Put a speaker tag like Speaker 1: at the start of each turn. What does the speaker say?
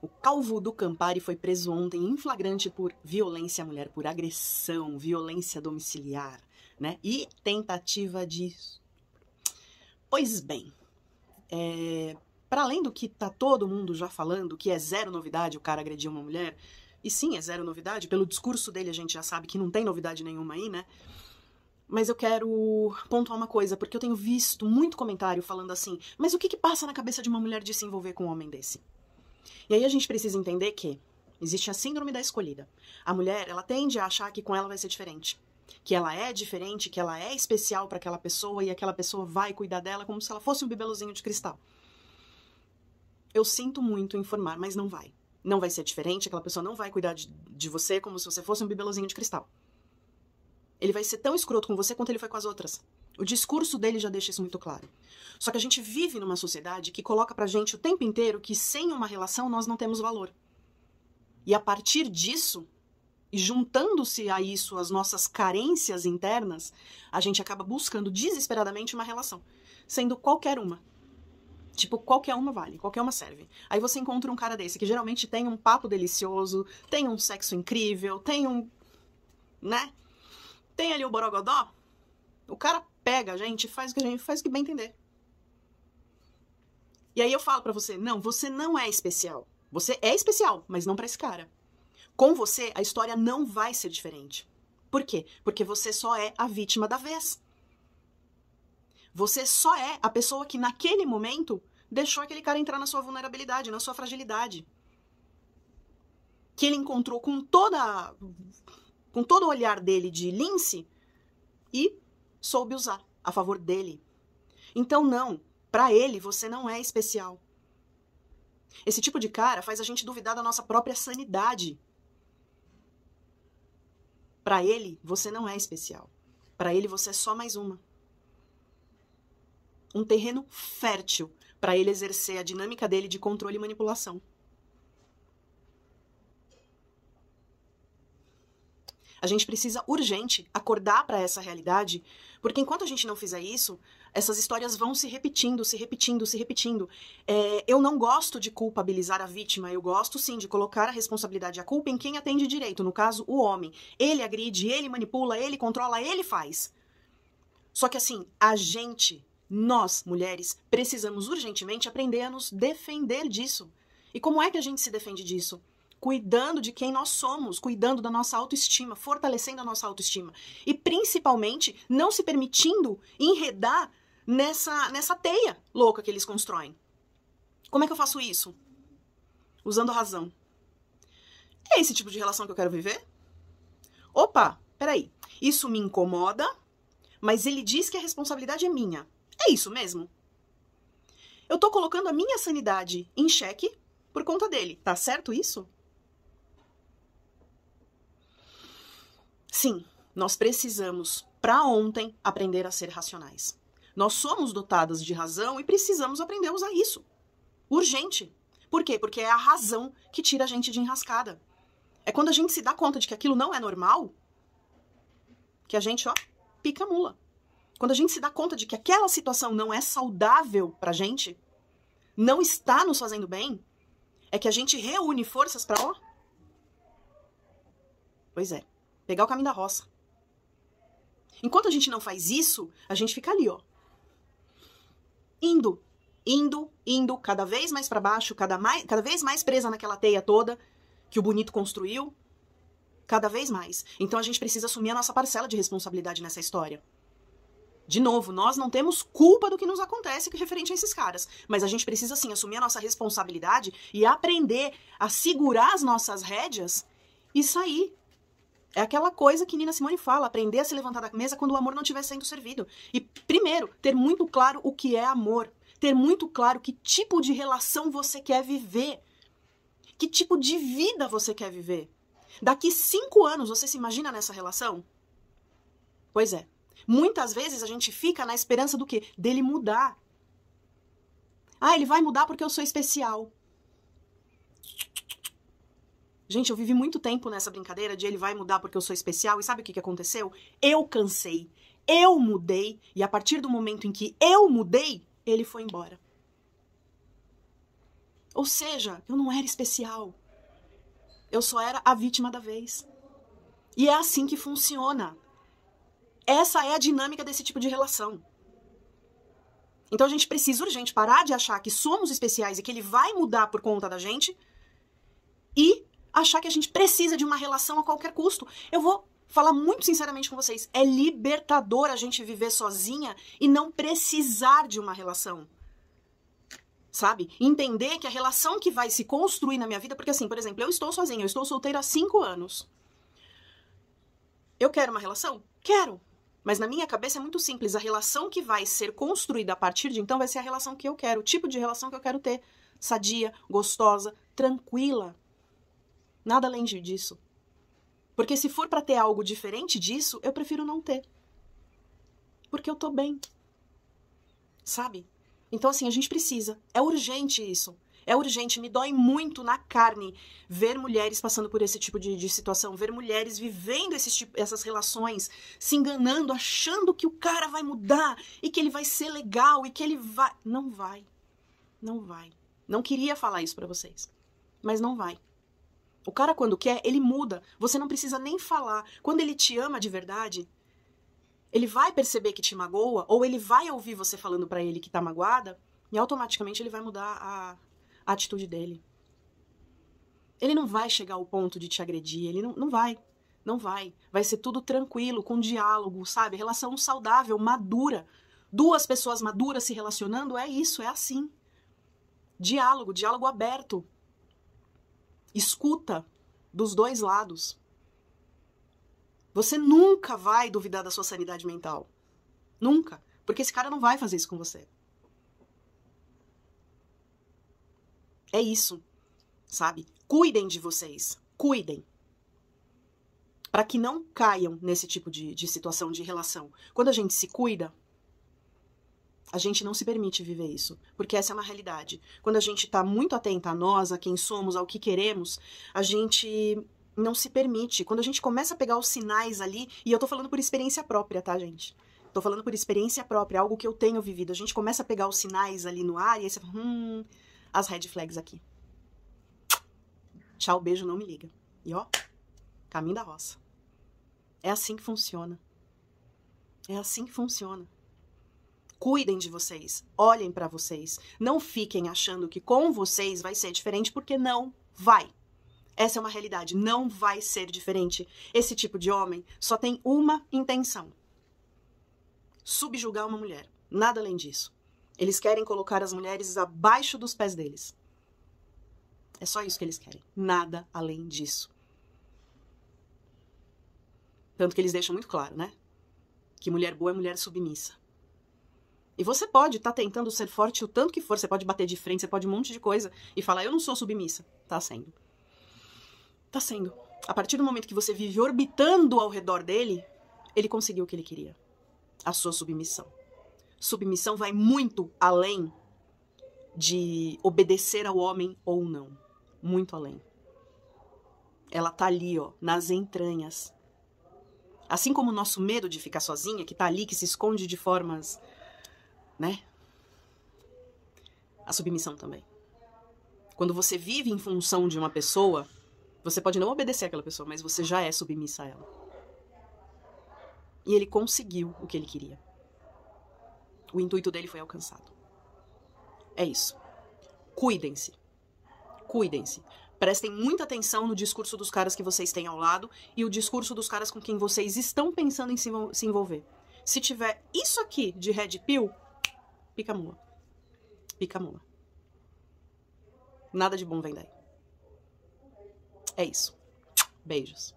Speaker 1: O Calvo do Campari foi preso ontem em flagrante por violência à mulher, por agressão, violência domiciliar, né? E tentativa de... Pois bem, para além do que tá todo mundo já falando, que é zero novidade o cara agredir uma mulher, e sim, é zero novidade, pelo discurso dele a gente já sabe que não tem novidade nenhuma aí, né? Mas eu quero pontuar uma coisa, porque eu tenho visto muito comentário falando assim, mas o que passa na cabeça de uma mulher de se envolver com um homem desse? E aí a gente precisa entender que existe a síndrome da escolhida. A mulher, ela tende a achar que com ela vai ser diferente. Que ela é diferente, que ela é especial para aquela pessoa e aquela pessoa vai cuidar dela como se ela fosse um bibelozinho de cristal. Eu sinto muito informar, mas não vai. Não vai ser diferente, aquela pessoa não vai cuidar de você como se você fosse um bibelozinho de cristal. Ele vai ser tão escroto com você quanto ele foi com as outras. O discurso dele já deixa isso muito claro. Só que a gente vive numa sociedade que coloca pra gente o tempo inteiro que sem uma relação nós não temos valor. E a partir disso, e juntando-se a isso as nossas carências internas, a gente acaba buscando desesperadamente uma relação. Sendo qualquer uma. Tipo, qualquer uma vale, qualquer uma serve. Aí você encontra um cara desse, que geralmente tem um papo delicioso, tem um sexo incrível, tem um... né? Tem ali o borogodó. O cara pega a gente e faz o que bem entender. E aí eu falo pra você, não, você não é especial. Você é especial, mas não pra esse cara. Com você, a história não vai ser diferente. Por quê? Porque você só é a vítima da vez. Você só é a pessoa que naquele momento deixou aquele cara entrar na sua vulnerabilidade, na sua fragilidade. Que ele encontrou com todo o olhar dele de lince e soube usar a favor dele. Então não, pra ele você não é especial. Esse tipo de cara faz a gente duvidar da nossa própria sanidade. Pra ele, você não é especial. Pra ele, você é só mais uma. Um terreno fértil pra ele exercer a dinâmica dele de controle e manipulação. A gente precisa, urgente, acordar para essa realidade, porque enquanto a gente não fizer isso, essas histórias vão se repetindo, se repetindo, se repetindo. Eu não gosto de culpabilizar a vítima, eu gosto sim de colocar a responsabilidade e a culpa em quem atende direito, no caso, o homem. Ele agride, ele manipula, ele controla, ele faz. Só que assim, nós, mulheres, precisamos urgentemente aprender a nos defender disso. E como é que a gente se defende disso? Cuidando de quem nós somos, cuidando da nossa autoestima, fortalecendo a nossa autoestima. E, principalmente, não se permitindo enredar nessa teia louca que eles constroem. Como é que eu faço isso? Usando a razão. É esse tipo de relação que eu quero viver? Opa, peraí. Isso me incomoda, mas ele diz que a responsabilidade é minha. É isso mesmo? Eu tô colocando a minha sanidade em xeque por conta dele. Tá certo isso? Sim, nós precisamos, para ontem, aprender a ser racionais. Nós somos dotadas de razão e precisamos aprender a usar isso. Urgente. Por quê? Porque é a razão que tira a gente de enrascada. É quando a gente se dá conta de que aquilo não é normal, que a gente, pica a mula. Quando a gente se dá conta de que aquela situação não é saudável pra gente, não está nos fazendo bem, é que a gente reúne forças pra, pois é, pegar o caminho da roça. Enquanto a gente não faz isso, a gente fica ali, indo, cada vez mais pra baixo, cada vez mais presa naquela teia toda que o bonito construiu, cada vez mais. Então a gente precisa assumir a nossa parcela de responsabilidade nessa história. De novo, nós não temos culpa do que nos acontece referente a esses caras, mas a gente precisa sim assumir a nossa responsabilidade e aprender a segurar as nossas rédeas e sair. É aquela coisa que Nina Simone fala, aprender a se levantar da mesa quando o amor não estiver sendo servido. E, primeiro, ter muito claro o que é amor. Ter muito claro que tipo de relação você quer viver. Que tipo de vida você quer viver. Daqui 5 anos, você se imagina nessa relação? Pois é. Muitas vezes a gente fica na esperança do quê? Dele mudar. Ele vai mudar porque eu sou especial. Gente, eu vivi muito tempo nessa brincadeira de ele vai mudar porque eu sou especial. E sabe o que aconteceu? Eu cansei. Eu mudei. E a partir do momento em que eu mudei, ele foi embora. Ou seja, eu não era especial. Eu só era a vítima da vez. E é assim que funciona. Essa é a dinâmica desse tipo de relação. Então a gente precisa urgente parar de achar que somos especiais e que ele vai mudar por conta da gente e achar que a gente precisa de uma relação a qualquer custo. Eu vou falar muito sinceramente com vocês. É libertador a gente viver sozinha e não precisar de uma relação. Sabe? Entender que a relação que vai se construir na minha vida... Porque assim, por exemplo, eu estou sozinha, eu estou solteira há 5 anos. Eu quero uma relação? Quero. Mas na minha cabeça é muito simples. A relação que vai ser construída a partir de então vai ser a relação que eu quero. O tipo de relação que eu quero ter. Sadia, gostosa, tranquila. Nada além disso. Porque se for pra ter algo diferente disso, eu prefiro não ter. Porque eu tô bem. Sabe? Então assim, a gente precisa. É urgente isso. É urgente, me dói muito na carne ver mulheres passando por esse tipo de situação, ver mulheres vivendo essas relações, se enganando, achando que o cara vai mudar e que ele vai ser legal e que ele vai... Não vai. Não vai. Não queria falar isso pra vocês, mas não vai. O cara, quando quer, ele muda. Você não precisa nem falar. Quando ele te ama de verdade, ele vai perceber que te magoa, ou ele vai ouvir você falando pra ele que tá magoada, e automaticamente ele vai mudar a atitude dele. Ele não vai chegar ao ponto de te agredir, ele não vai. Não vai. Vai ser tudo tranquilo, com diálogo, sabe? Relação saudável, madura. 2 pessoas maduras se relacionando, é isso, é assim. Diálogo, diálogo aberto. Escuta dos 2 lados. Você nunca vai duvidar da sua sanidade mental. Nunca. Porque esse cara não vai fazer isso com você. É isso, sabe? Cuidem de vocês. Cuidem. Para que não caiam nesse tipo de situação, de relação. Quando a gente se cuida, a gente não se permite viver isso. Porque essa é uma realidade. Quando a gente tá muito atenta a nós, a quem somos, ao que queremos, a gente não se permite. Quando a gente começa a pegar os sinais ali, e eu tô falando por experiência própria, tá, gente? Tô falando por experiência própria, algo que eu tenho vivido. A gente começa a pegar os sinais ali no ar, e aí você fala, as red flags aqui. Tchau, beijo, não me liga. E ó, caminho da roça. É assim que funciona. É assim que funciona. Cuidem de vocês. Olhem pra vocês. Não fiquem achando que com vocês vai ser diferente, porque não vai. Essa é uma realidade. Não vai ser diferente. Esse tipo de homem só tem uma intenção. Subjugar uma mulher. Nada além disso. Eles querem colocar as mulheres abaixo dos pés deles. É só isso que eles querem. Nada além disso. Tanto que eles deixam muito claro, né? Que mulher boa é mulher submissa. E você pode estar tentando ser forte o tanto que for. Você pode bater de frente, você pode um monte de coisa e falar, eu não sou submissa. Tá sendo. Tá sendo. A partir do momento que você vive orbitando ao redor dele, ele conseguiu o que ele queria. A sua submissão. Submissão vai muito além de obedecer ao homem ou não. Muito além. Ela tá ali, ó, nas entranhas. Assim como o nosso medo de ficar sozinha, que tá ali, que se esconde de formas, né? A submissão também. Quando você vive em função de uma pessoa, você pode não obedecer àquela pessoa, mas você já é submissa a ela. E ele conseguiu o que ele queria. O intuito dele foi alcançado. É isso. Cuidem-se. Cuidem-se. Prestem muita atenção no discurso dos caras que vocês têm ao lado e o discurso dos caras com quem vocês estão pensando em se envolver. Se tiver isso aqui de red pill, pica a mula. Pica a mula. Nada de bom vem daí. É isso. Beijos.